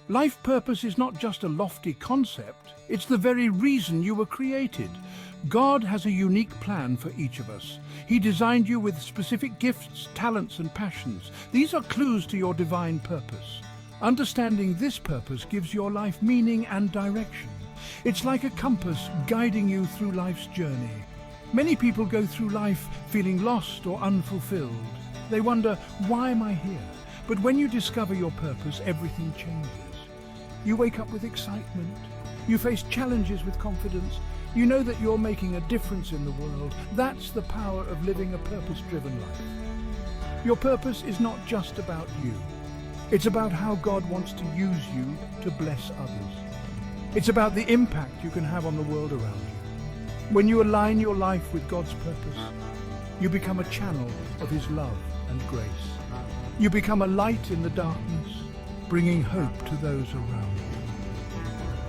Life purpose is not just a lofty concept, it's the very reason you were created. God has a unique plan for each of us. He designed you with specific gifts, talents, and passions. These are clues to your divine purpose. Understanding this purpose gives your life meaning and direction. It's like a compass guiding you through life's journey. Many people go through life feeling lost or unfulfilled. They wonder, why am I here? But when you discover your purpose, everything changes. You wake up with excitement. You face challenges with confidence. You know that you're making a difference in the world. That's the power of living a purpose-driven life. Your purpose is not just about you. It's about how God wants to use you to bless others. It's about the impact you can have on the world around you. When you align your life with God's purpose, you become a channel of His love and grace. You become a light in the darkness, bringing hope to those around you.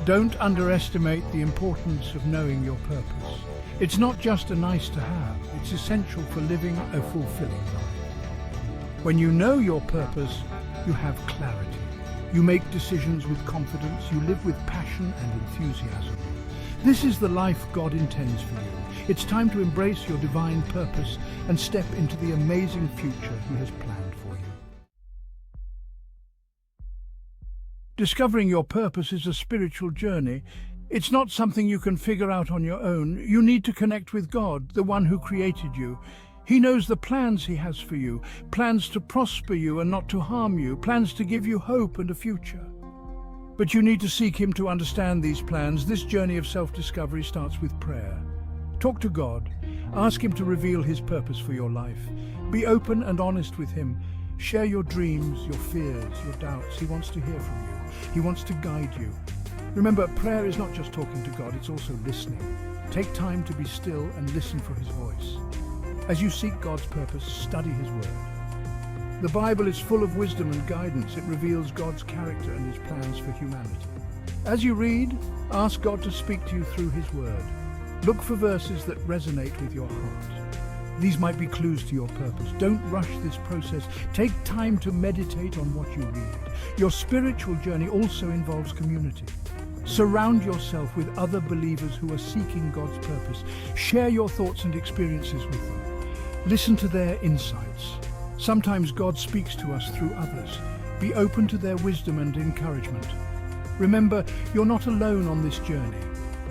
Don't underestimate the importance of knowing your purpose. It's not just a nice to have, it's essential for living a fulfilling life. When you know your purpose, you have clarity. You make decisions with confidence, you live with passion and enthusiasm. This is the life God intends for you. It's time to embrace your divine purpose and step into the amazing future He has planned for you. Discovering your purpose is a spiritual journey. It's not something you can figure out on your own. You need to connect with God, the one who created you. He knows the plans He has for you, plans to prosper you and not to harm you, plans to give you hope and a future. But you need to seek Him to understand these plans. This journey of self-discovery starts with prayer. Talk to God. Ask Him to reveal His purpose for your life. Be open and honest with Him. Share your dreams, your fears, your doubts. He wants to hear from you. He wants to guide you. Remember, prayer is not just talking to God, it's also listening. Take time to be still and listen for His voice. As you seek God's purpose, study His word. The Bible is full of wisdom and guidance. It reveals God's character and His plans for humanity. As you read, ask God to speak to you through His word. Look for verses that resonate with your heart. These might be clues to your purpose. Don't rush this process. Take time to meditate on what you read. Your spiritual journey also involves community. Surround yourself with other believers who are seeking God's purpose. Share your thoughts and experiences with them. Listen to their insights. Sometimes God speaks to us through others. Be open to their wisdom and encouragement. Remember, you're not alone on this journey.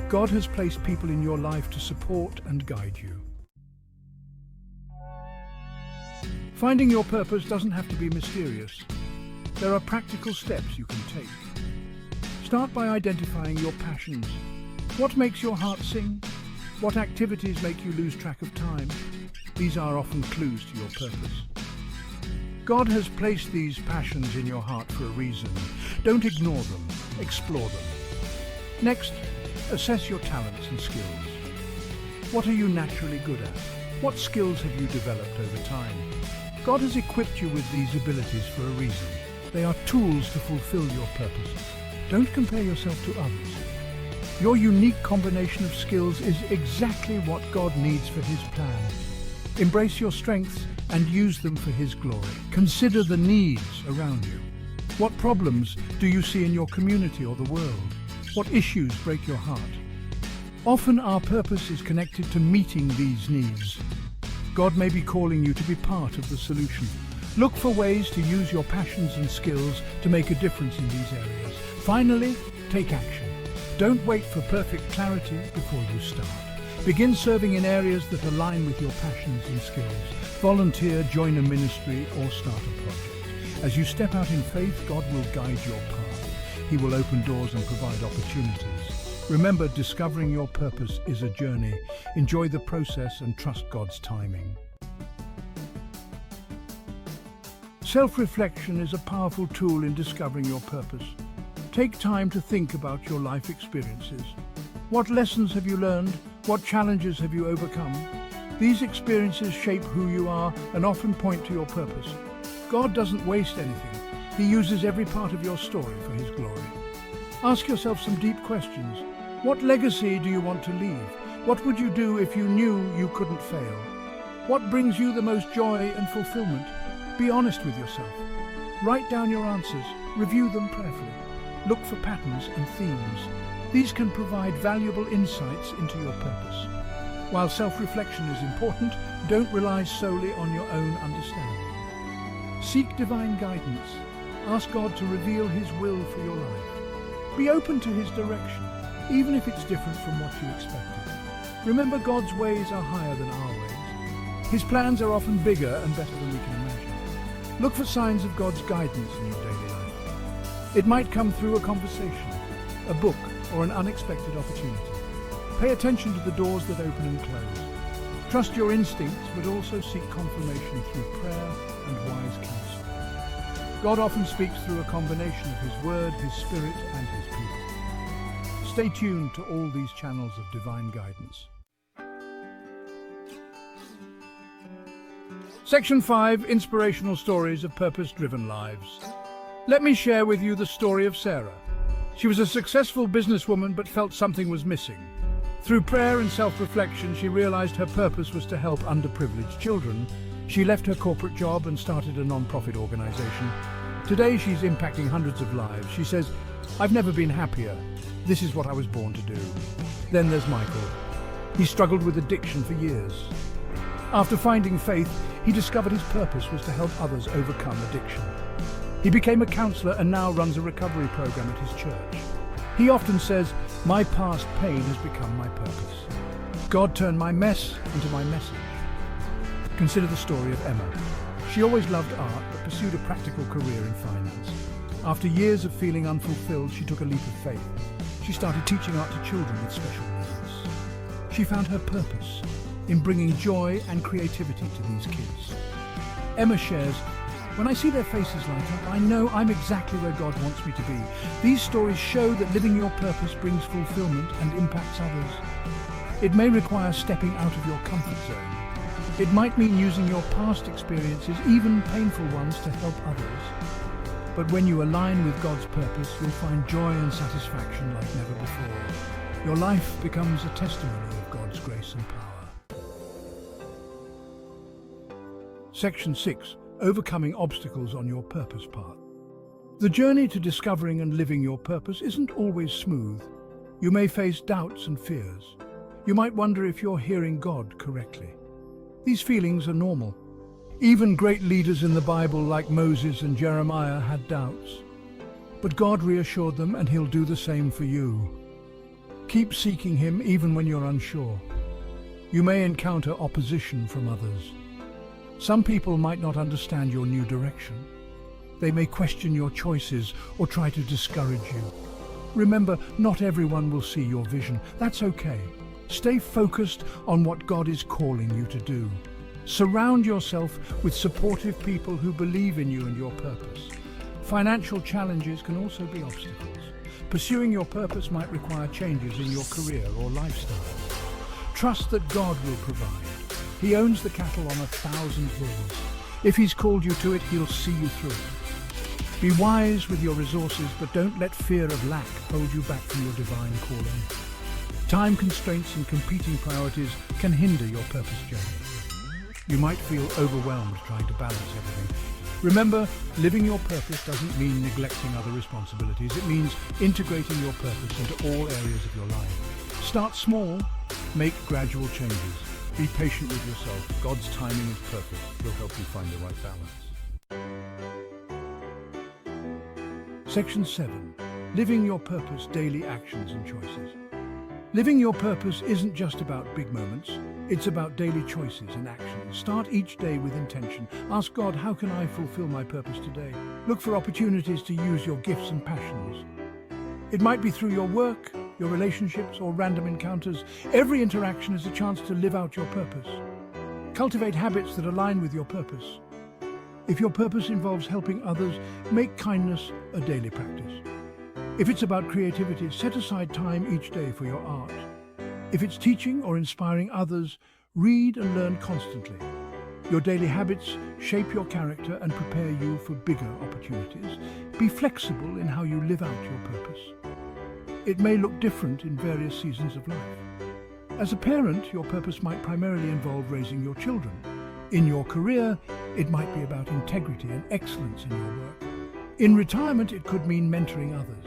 God has placed people in your life to support and guide you. Finding your purpose doesn't have to be mysterious. There are practical steps you can take. Start by identifying your passions. What makes your heart sing? What activities make you lose track of time? These are often clues to your purpose. God has placed these passions in your heart for a reason. Don't ignore them, explore them. Next, assess your talents and skills. What are you naturally good at? What skills have you developed over time? God has equipped you with these abilities for a reason. They are tools to fulfill your purpose. Don't compare yourself to others. Your unique combination of skills is exactly what God needs for His plan. Embrace your strengths and use them for His glory. Consider the needs around you. What problems do you see in your community or the world? What issues break your heart? Often our purpose is connected to meeting these needs. God may be calling you to be part of the solution. Look for ways to use your passions and skills to make a difference in these areas. Finally, take action. Don't wait for perfect clarity before you start. Begin serving in areas that align with your passions and skills. Volunteer, join a ministry, or start a project. As you step out in faith, God will guide your path. He will open doors and provide opportunities. Remember, discovering your purpose is a journey. Enjoy the process and trust God's timing. Self-reflection is a powerful tool in discovering your purpose. Take time to think about your life experiences. What lessons have you learned? What challenges have you overcome? These experiences shape who you are and often point to your purpose. God doesn't waste anything. He uses every part of your story for His glory. Ask yourself some deep questions. What legacy do you want to leave? What would you do if you knew you couldn't fail? What brings you the most joy and fulfillment? Be honest with yourself. Write down your answers. Review them prayerfully. Look for patterns and themes. These can provide valuable insights into your purpose. While self-reflection is important, don't rely solely on your own understanding. Seek divine guidance. Ask God to reveal His will for your life. Be open to His direction, even if it's different from what you expected. Remember, God's ways are higher than our ways. His plans are often bigger and better than we can imagine. Look for signs of God's guidance in your daily life. It might come through a conversation, a book, or an unexpected opportunity. Pay attention to the doors that open and close. Trust your instincts, but also seek confirmation through prayer and wise counsel. God often speaks through a combination of His Word, His Spirit, and His people. Stay tuned to all these channels of divine guidance. Section 5. Inspirational Stories of Purpose-Driven Lives. Let me share with you the story of Sarah. She was a successful businesswoman but felt something was missing. Through prayer and self-reflection, she realized her purpose was to help underprivileged children. She left her corporate job and started a non-profit organization. Today, she's impacting hundreds of lives. She says, "I've never been happier. This is what I was born to do." Then there's Michael. He struggled with addiction for years. After finding faith, he discovered his purpose was to help others overcome addiction. He became a counselor and now runs a recovery program at his church. He often says, "My past pain has become my purpose. God turned my mess into my message." Consider the story of Emma. She always loved art but pursued a practical career in finance. After years of feeling unfulfilled, she took a leap of faith. She started teaching art to children with special needs. She found her purpose in bringing joy and creativity to these kids. Emma shares, "When I see their faces light up, I know I'm exactly where God wants me to be. These stories show that living your purpose brings fulfillment and impacts others. It may require stepping out of your comfort zone. It might mean using your past experiences, even painful ones, to help others. But when you align with God's purpose, you'll find joy and satisfaction like never before. Your life becomes a testimony of God's grace and power." Section 6. Overcoming obstacles on your purpose path. The journey to discovering and living your purpose isn't always smooth. You may face doubts and fears. You might wonder if you're hearing God correctly. These feelings are normal. Even great leaders in the Bible like Moses and Jeremiah had doubts. But God reassured them, and He'll do the same for you. Keep seeking Him even when you're unsure. You may encounter opposition from others. Some people might not understand your new direction. They may question your choices or try to discourage you. Remember, not everyone will see your vision. That's okay. Stay focused on what God is calling you to do. Surround yourself with supportive people who believe in you and your purpose. Financial challenges can also be obstacles. Pursuing your purpose might require changes in your career or lifestyle. Trust that God will provide. He owns the cattle on 1,000 hills. If He's called you to it, He'll see you through it. Be wise with your resources, but don't let fear of lack hold you back from your divine calling. Time constraints and competing priorities can hinder your purpose journey. You might feel overwhelmed trying to balance everything. Remember, living your purpose doesn't mean neglecting other responsibilities. It means integrating your purpose into all areas of your life. Start small, make gradual changes. Be patient with yourself. God's timing is perfect. He'll help you find the right balance. Section 7. Living your purpose, daily actions and choices. Living your purpose isn't just about big moments. It's about daily choices and actions. Start each day with intention. Ask God, how can I fulfill my purpose today? Look for opportunities to use your gifts and passions. It might be through your work, your relationships, or random encounters. Every interaction is a chance to live out your purpose. Cultivate habits that align with your purpose. If your purpose involves helping others, make kindness a daily practice. If it's about creativity, set aside time each day for your art. If it's teaching or inspiring others, read and learn constantly. Your daily habits shape your character and prepare you for bigger opportunities. Be flexible in how you live out your purpose. It may look different in various seasons of life. As a parent, your purpose might primarily involve raising your children. In your career, it might be about integrity and excellence in your work. In retirement, it could mean mentoring others.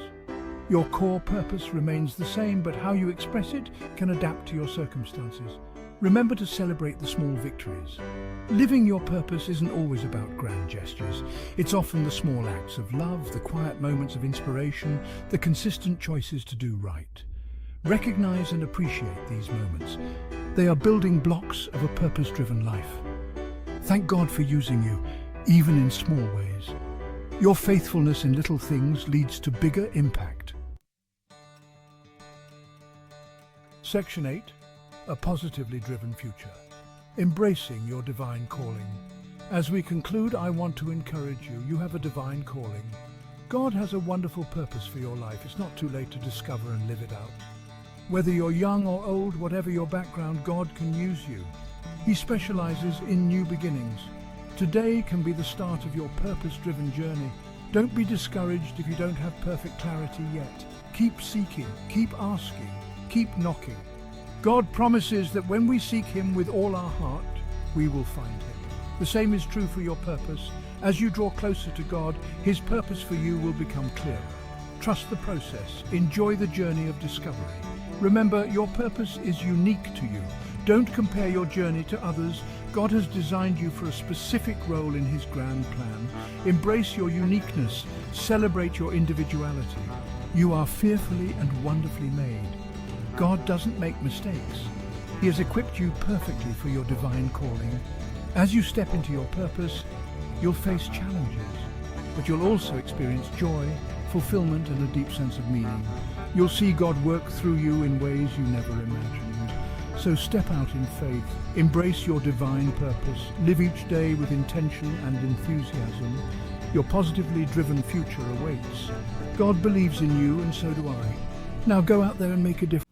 Your core purpose remains the same, but how you express it can adapt to your circumstances. Remember to celebrate the small victories. Living your purpose isn't always about grand gestures. It's often the small acts of love, the quiet moments of inspiration, the consistent choices to do right. Recognize and appreciate these moments. They are building blocks of a purpose-driven life. Thank God for using you, even in small ways. Your faithfulness in little things leads to bigger impact. Section 8. A positively driven future. Embracing your divine calling. As we conclude, I want to encourage you. You have a divine calling. God has a wonderful purpose for your life. It's not too late to discover and live it out. Whether you're young or old, whatever your background, God can use you. He specializes in new beginnings. Today can be the start of your purpose-driven journey. Don't be discouraged if you don't have perfect clarity yet. Keep seeking, keep asking, keep knocking. God promises that when we seek Him with all our heart, we will find Him. The same is true for your purpose. As you draw closer to God, His purpose for you will become clearer. Trust the process. Enjoy the journey of discovery. Remember, your purpose is unique to you. Don't compare your journey to others. God has designed you for a specific role in His grand plan. Embrace your uniqueness. Celebrate your individuality. You are fearfully and wonderfully made. God doesn't make mistakes. He has equipped you perfectly for your divine calling. As you step into your purpose, you'll face challenges, but you'll also experience joy, fulfillment, and a deep sense of meaning. You'll see God work through you in ways you never imagined. So step out in faith, embrace your divine purpose, live each day with intention and enthusiasm. Your positively driven future awaits. God believes in you, and so do I. Now go out there and make a difference.